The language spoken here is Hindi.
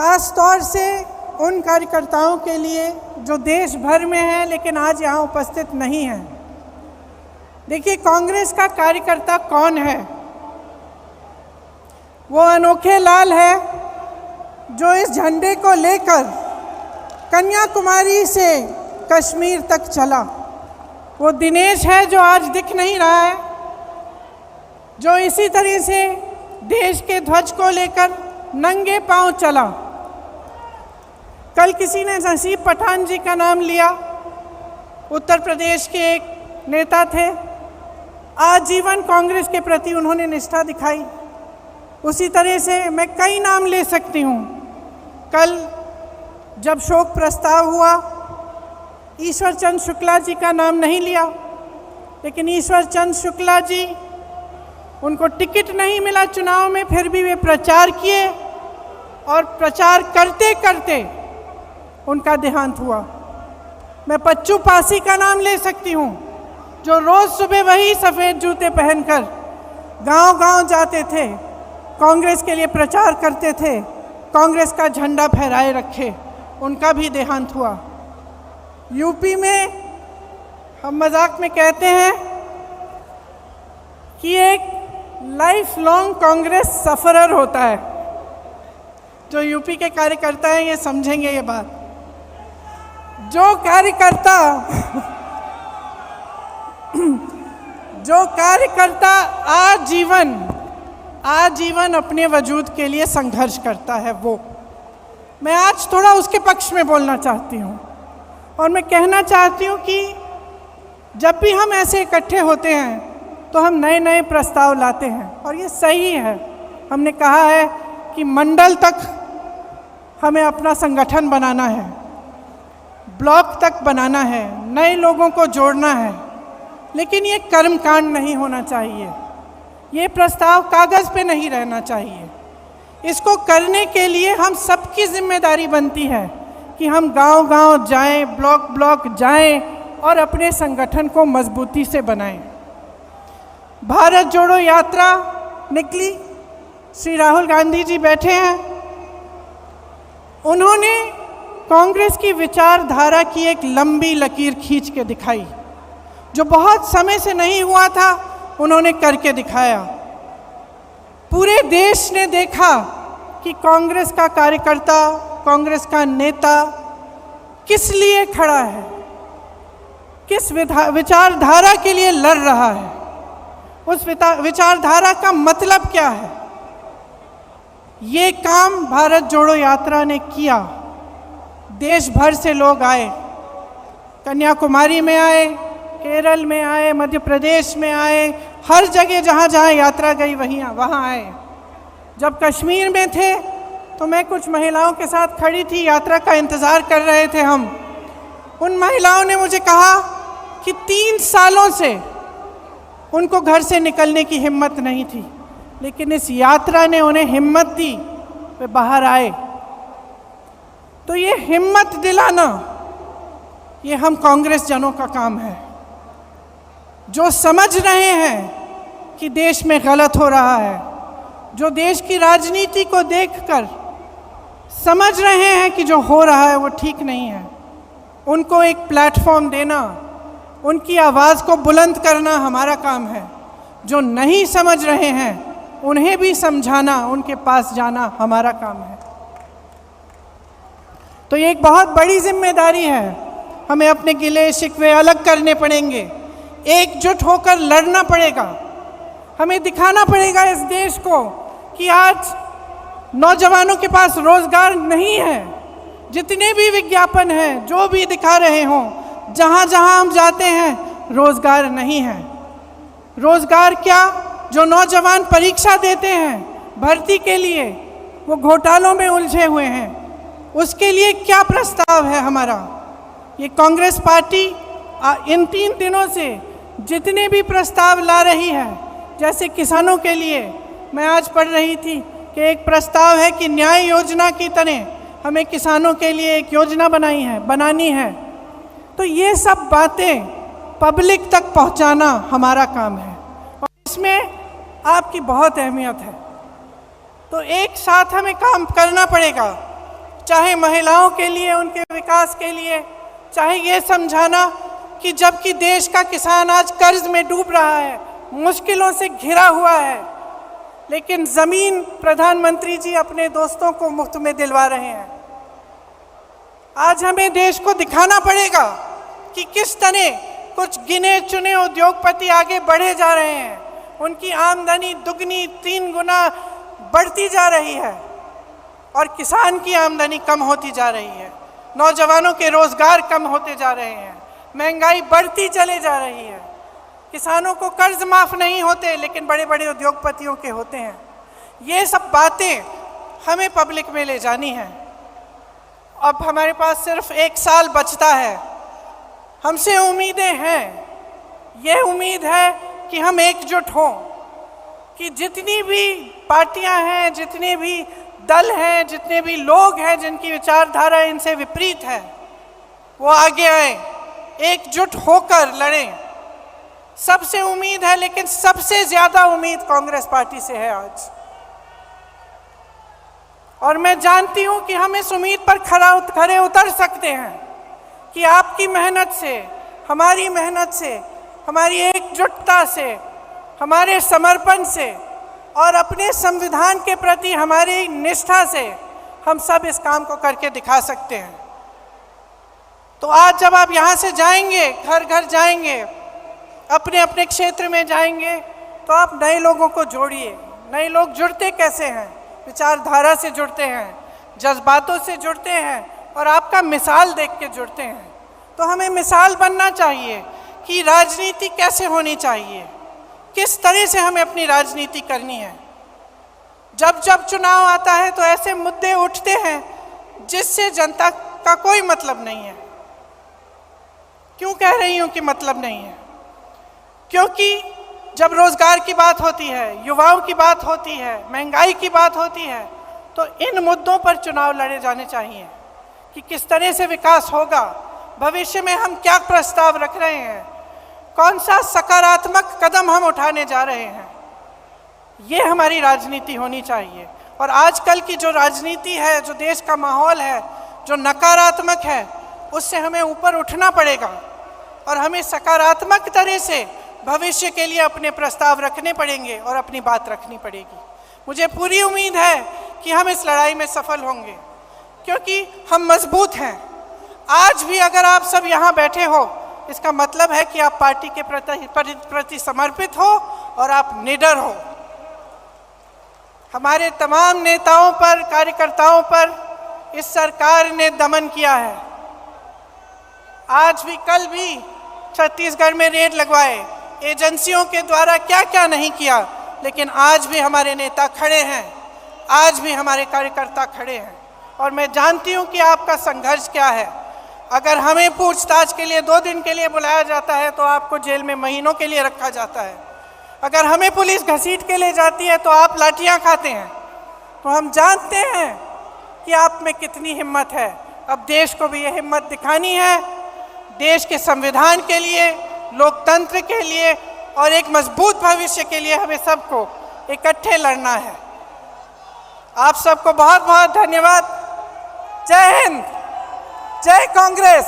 ख़ास तौर से उन कार्यकर्ताओं के लिए जो देश भर में हैं लेकिन आज यहाँ उपस्थित नहीं हैं। देखिए, कांग्रेस का कार्यकर्ता कौन है? वो अनोखे लाल है जो इस झंडे को लेकर कन्याकुमारी से कश्मीर तक चला। वो दिनेश है जो आज दिख नहीं रहा है, जो इसी तरह से देश के ध्वज को लेकर नंगे पांव चला। कल किसी ने नसीब पठान जी का नाम लिया, उत्तर प्रदेश के एक नेता थे। आजीवन कांग्रेस के प्रति उन्होंने निष्ठा दिखाई। उसी तरह से मैं कई नाम ले सकती हूँ। कल जब शोक प्रस्ताव हुआ, ईश्वर चंद शुक्ला जी का नाम नहीं लिया, लेकिन ईश्वर चंद शुक्ला जी, उनको टिकट नहीं मिला चुनाव में, फिर भी वे प्रचार किए और प्रचार करते करते उनका देहांत हुआ। मैं पच्चू पासी का नाम ले सकती हूँ, जो रोज़ सुबह वही सफ़ेद जूते पहनकर गांव-गांव जाते थे, कांग्रेस के लिए प्रचार करते थे, कांग्रेस का झंडा फहराए रखे। उनका भी देहांत हुआ। यूपी में हम मजाक में कहते हैं कि एक लाइफ लॉन्ग कांग्रेस सफरर होता है। जो यूपी के कार्यकर्ता हैं ये समझेंगे ये बात। जो कार्यकर्ता आजीवन अपने वजूद के लिए संघर्ष करता है, वो मैं आज थोड़ा उसके पक्ष में बोलना चाहती हूँ। और मैं कहना चाहती हूँ कि जब भी हम ऐसे इकट्ठे होते हैं तो हम नए नए प्रस्ताव लाते हैं, और ये सही है। हमने कहा है कि मंडल तक हमें अपना संगठन बनाना है, ब्लॉक तक बनाना है, नए लोगों को जोड़ना है, लेकिन ये कर्मकांड नहीं होना चाहिए। ये प्रस्ताव कागज़ पे नहीं रहना चाहिए। इसको करने के लिए हम सबकी जिम्मेदारी बनती है कि हम गांव-गांव जाएं, ब्लॉक जाएं और अपने संगठन को मजबूती से बनाएं। भारत जोड़ो यात्रा निकली, श्री राहुल गांधी जी बैठे हैं। उन्होंने कांग्रेस की विचारधारा की एक लंबी लकीर खींच के दिखाई। जो बहुत समय से नहीं हुआ था, उन्होंने करके दिखाया। पूरे देश ने देखा कि कांग्रेस का कार्यकर्ता, कांग्रेस का नेता किस लिए खड़ा है, किस विचारधारा के लिए लड़ रहा है, उस विचारधारा का मतलब क्या है। ये काम भारत जोड़ो यात्रा ने किया। देश भर से लोग आए, कन्याकुमारी में आए, केरल में आए, मध्य प्रदेश में आए, हर जगह जहाँ जहाँ यात्रा गई वहाँ आए। जब कश्मीर में थे तो मैं कुछ महिलाओं के साथ खड़ी थी, यात्रा का इंतज़ार कर रहे थे हम। उन महिलाओं ने मुझे कहा कि 3 सालों से उनको घर से निकलने की हिम्मत नहीं थी, लेकिन इस यात्रा ने उन्हें हिम्मत दी, वे बाहर आए। तो ये हिम्मत दिलाना, ये हम कांग्रेस जनों का काम है, जो समझ रहे हैं कि देश में गलत हो रहा है, जो देश की राजनीति को देखकर समझ रहे हैं कि जो हो रहा है वो ठीक नहीं है। उनको एक प्लेटफॉर्म देना, उनकी आवाज़ को बुलंद करना हमारा काम है। जो नहीं समझ रहे हैं उन्हें भी समझाना, उनके पास जाना हमारा काम है। तो ये एक बहुत बड़ी जिम्मेदारी है। हमें अपने गिले शिकवे अलग करने पड़ेंगे, एकजुट होकर लड़ना पड़ेगा। हमें दिखाना पड़ेगा इस देश को कि आज नौजवानों के पास रोज़गार नहीं है। जितने भी विज्ञापन हैं, जो भी दिखा रहे हों, जहाँ जहाँ हम जाते हैं रोज़गार नहीं है। रोज़गार क्या, जो नौजवान परीक्षा देते हैं भर्ती के लिए, वो घोटालों में उलझे हुए हैं, उसके लिए क्या प्रस्ताव है हमारा। ये कांग्रेस पार्टी इन 3 दिनों से जितने भी प्रस्ताव ला रही है, जैसे किसानों के लिए मैं आज पढ़ रही थी कि एक प्रस्ताव है कि न्याय योजना की तरह हमें किसानों के लिए एक योजना बनानी है। तो ये सब बातें पब्लिक तक पहुंचाना हमारा काम है, और इसमें आपकी बहुत अहमियत है। तो एक साथ हमें काम करना पड़ेगा। चाहे महिलाओं के लिए, उनके विकास के लिए, चाहे ये समझाना कि जबकि देश का किसान आज कर्ज में डूब रहा है, मुश्किलों से घिरा हुआ है, लेकिन ज़मीन प्रधानमंत्री जी अपने दोस्तों को मुफ्त में दिलवा रहे हैं। आज हमें देश को दिखाना पड़ेगा कि किस तरह कुछ गिने चुने उद्योगपति आगे बढ़े जा रहे हैं, उनकी आमदनी दुगनी 3 गुना बढ़ती जा रही है और किसान की आमदनी कम होती जा रही है, नौजवानों के रोजगार कम होते जा रहे हैं, महंगाई बढ़ती चले जा रही है, किसानों को कर्ज माफ़ नहीं होते लेकिन बड़े बड़े उद्योगपतियों के होते हैं। ये सब बातें हमें पब्लिक में ले जानी है। अब हमारे पास सिर्फ 1 साल बचता है, हमसे उम्मीदें हैं। ये उम्मीद है कि हम एकजुट हों, कि जितनी भी पार्टियां हैं, जितने भी दल हैं, जितने भी लोग हैं जिनकी विचारधारा इनसे विपरीत है, वो आगे आए, एकजुट होकर लड़ें। सबसे उम्मीद है, लेकिन सबसे ज़्यादा उम्मीद कांग्रेस पार्टी से है आज। और मैं जानती हूं कि हम इस उम्मीद पर खरे उतर सकते हैं कि आपकी मेहनत से, हमारी मेहनत से, हमारी एकजुटता से, हमारे समर्पण से और अपने संविधान के प्रति हमारी निष्ठा से हम सब इस काम को करके दिखा सकते हैं। तो आज जब आप यहाँ से जाएंगे, घर घर जाएंगे, अपने अपने क्षेत्र में जाएंगे, तो आप नए लोगों को जोड़िए। नए लोग जुड़ते कैसे हैं? विचारधारा से जुड़ते हैं, जज्बातों से जुड़ते हैं और आपका मिसाल देख के जुड़ते हैं। तो हमें मिसाल बनना चाहिए कि राजनीति कैसे होनी चाहिए, किस तरह से हमें अपनी राजनीति करनी है। जब जब चुनाव आता है तो ऐसे मुद्दे उठते हैं जिससे जनता का कोई मतलब नहीं है। क्यों कह रही हूँ कि मतलब नहीं है? क्योंकि जब रोजगार की बात होती है, युवाओं की बात होती है, महंगाई की बात होती है, तो इन मुद्दों पर चुनाव लड़े जाने चाहिए कि किस तरह से विकास होगा, भविष्य में हम क्या प्रस्ताव रख रहे हैं, कौन सा सकारात्मक कदम हम उठाने जा रहे हैं। ये हमारी राजनीति होनी चाहिए। और आजकल की जो राजनीति है, जो देश का माहौल है, जो नकारात्मक है, उससे हमें ऊपर उठना पड़ेगा और हमें सकारात्मक तरह से भविष्य के लिए अपने प्रस्ताव रखने पड़ेंगे और अपनी बात रखनी पड़ेगी। मुझे पूरी उम्मीद है कि हम इस लड़ाई में सफल होंगे, क्योंकि हम मजबूत हैं। आज भी अगर आप सब यहाँ बैठे हो, इसका मतलब है कि आप पार्टी के प्रति समर्पित हो और आप निडर हो। हमारे तमाम नेताओं पर, कार्यकर्ताओं पर इस सरकार ने दमन किया है। आज भी, कल भी छत्तीसगढ़ में रेड लगवाए, एजेंसियों के द्वारा क्या क्या नहीं किया, लेकिन आज भी हमारे नेता खड़े हैं, आज भी हमारे कार्यकर्ता खड़े हैं। और मैं जानती हूँ कि आपका संघर्ष क्या है। अगर हमें पूछताछ के लिए 2 दिन के लिए बुलाया जाता है तो आपको जेल में महीनों के लिए रखा जाता है। अगर हमें पुलिस घसीट के ले जाती है तो आप लाठियाँ खाते हैं। तो हम जानते हैं कि आप में कितनी हिम्मत है। अब देश को भी ये हिम्मत दिखानी है, देश के संविधान के लिए, लोकतंत्र के लिए और एक मजबूत भविष्य के लिए हमें सबको इकट्ठे लड़ना है। आप सबको बहुत बहुत धन्यवाद। जय हिंद, जय कांग्रेस।